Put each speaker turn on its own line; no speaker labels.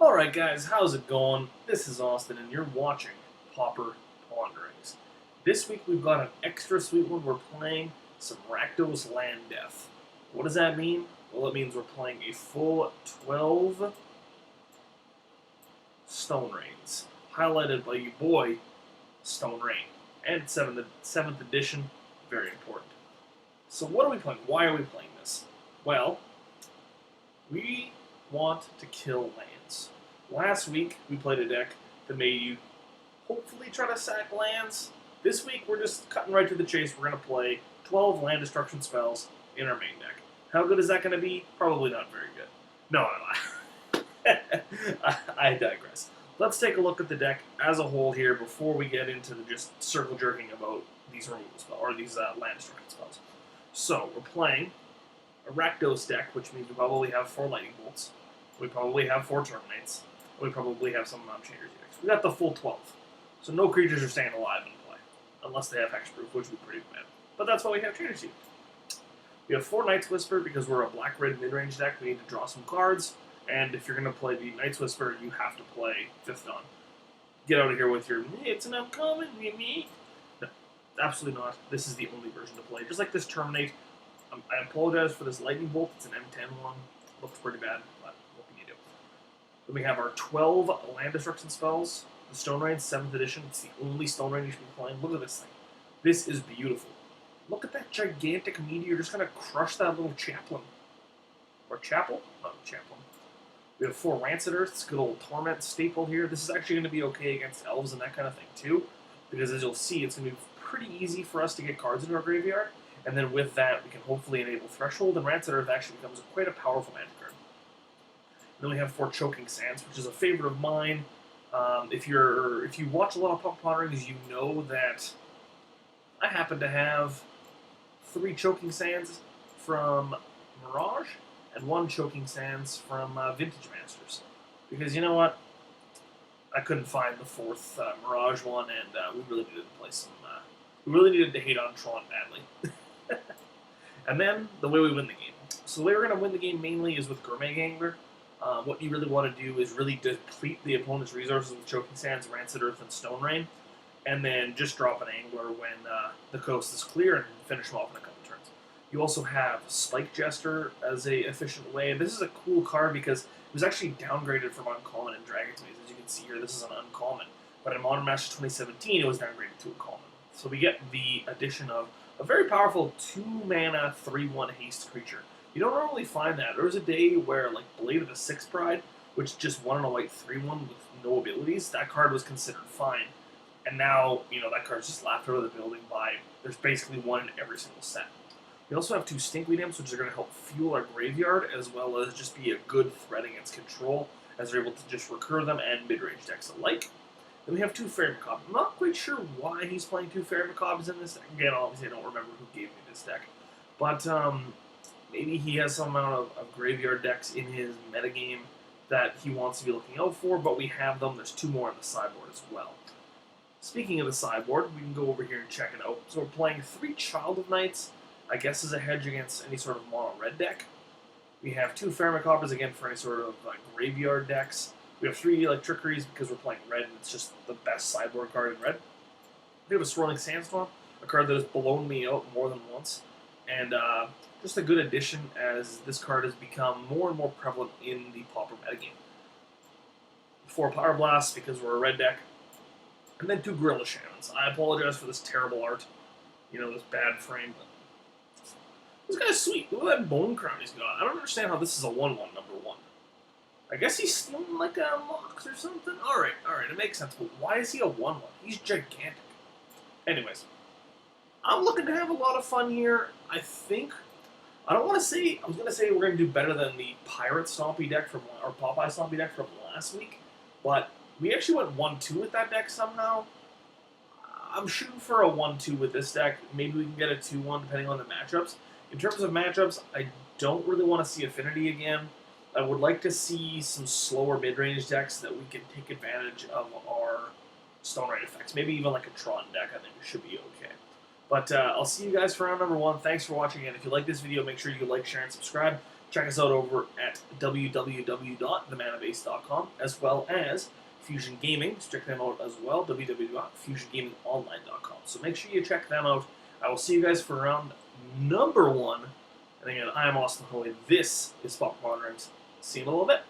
Alright guys, how's it going? This is Austin and you're watching Pauper Ponderings. This week we've got an extra sweet one. We're playing some Rakdos Land Death. What does that mean? Well, it means we're playing a full 12 Stone Rains, highlighted by your boy, Stone Rain. And 7th edition, very important. So what are we playing? Why are we playing this? Well, we want to kill lands. Last week, we played a deck that made you hopefully try to sack lands. This week, we're just cutting right to the chase. We're going to play 12 land destruction spells in our main deck. How good is that going to be? Probably not very good. No. I digress. Let's take a look at the deck as a whole here before we get into the just circle jerking about these removal spells, or these land destruction spells. So, we're playing a Rakdos deck, which means we probably have 4 lightning bolts. We probably have 4 terminates. We probably have some changers decks. We got the full 12. So no creatures are staying alive in play. Unless they have hexproof, which would be pretty bad. But that's why we have changers decks. We have 4 Night's Whisper because we're a black-red mid-range deck. We need to draw some cards. And if you're going to play the Night's Whisper, you have to play 5th Dawn. Get out of here with your, it's an uncommon, me. No, absolutely not. This is the only version to play. Just like this Terminate. I apologize for this Lightning Bolt. It's an M10 one. Looks pretty bad, but what can you do? Then we have our 12 land destruction spells. The Stone Rain, 7th edition. It's the only Stone Rain you should be playing. Look at this thing. This is beautiful. Look at that gigantic meteor just going to crush that little chaplain. Or chapel? No, chaplain. We have 4 Rancid Earths, good old Torment staple here. This is actually going to be okay against elves and that kind of thing too, because as you'll see, it's going to be pretty easy for us to get cards into our graveyard, and then with that, we can hopefully enable Threshold, and Rancid Earth actually becomes quite a powerful magic card. And then we have 4 Choking Sands, which is a favorite of mine. If you watch a lot of Pauper Ponderings, you know that I happen to have 3 Choking Sands from Mirage, and 1 Choking Sands from Vintage Masters. Because you know what? I couldn't find the 4th Mirage one, and we really needed to play some... we really needed to hate on Tron badly. And then, the way we win the game. So the way we're going to win the game mainly is with Gourmet Gangler. What you really want to do is really deplete the opponent's resources with Choking Sands, Rancid Earth, and Stone Rain, and then just drop an Angler when the coast is clear and finish them off in a couple turns. You also have Spike Jester as a efficient way. This is a cool card because it was actually downgraded from uncommon in Dragon's Maze. As you can see here, this is an uncommon. But in Modern Masters 2017, it was downgraded to a common. So we get the addition of a very powerful 2-mana, 3/1 haste creature. You don't normally find that. There was a day where, like, Blade of the Sixth Pride, which just 1 and a white 3/1 with no abilities, that card was considered fine. And now, that card's just laughed out of the building by, there's basically 1 in every single set. We also have 2 Stinkweed Imps, which are going to help fuel our graveyard, as well as just be a good threat against control, as we're able to just recur them and mid-range decks alike. Then we have 2 Fairy Macabre. I'm not quite sure why he's playing 2 Fairy Macabres in this deck. Again, obviously I don't remember who gave me this deck. But maybe he has some amount of graveyard decks in his metagame that he wants to be looking out for, but we have them. There's 2 more on the sideboard as well. Speaking of the sideboard, we can go over here and check it out. So we're playing 3 Child of Knights, I guess as a hedge against any sort of mono-red deck. We have 2 Fairy Macabres, again, for any sort of graveyard decks. We have 3 Electrickeries because we're playing red, and it's just the best sideboard card in red. We have a Swirling Sandstorm, a card that has blown me out more than once. And just a good addition as this card has become more and more prevalent in the Pauper metagame. 4 Power Blasts because we're a red deck. And then 2 Gorilla Shamans. I apologize for this terrible art. This bad frame, but this guy's sweet. Look at that bone crown he's got. I don't understand how this is a 1/1, number 1. I guess he's stealing like a Mox or something? Alright, it makes sense. But why is he a 1/1? He's gigantic. Anyways, I'm looking to have a lot of fun here. I think, I was going to say we're going to do better than the Pirate Stompy deck or Popeye Stompy deck from last week. But we actually went 1-2 with that deck somehow. I'm shooting for a 1-2 with this deck. Maybe we can get a 2-1 depending on the matchups. In terms of matchups, I don't really want to see Affinity again. I would like to see some slower mid-range decks that we can take advantage of our Stone Rain effects. Maybe even like a Tron deck, I think it should be okay. But I'll see you guys for round number 1. Thanks for watching, and if you like this video, make sure you like, share, and subscribe. Check us out over at www.themanabase.com, as well as Fusion Gaming. So check them out as well, www.fusiongamingonline.com. So make sure you check them out. I will see you guys for round number 1. And again, I am Austen Hoey. This is Pauper Ponderings. See you in a little bit.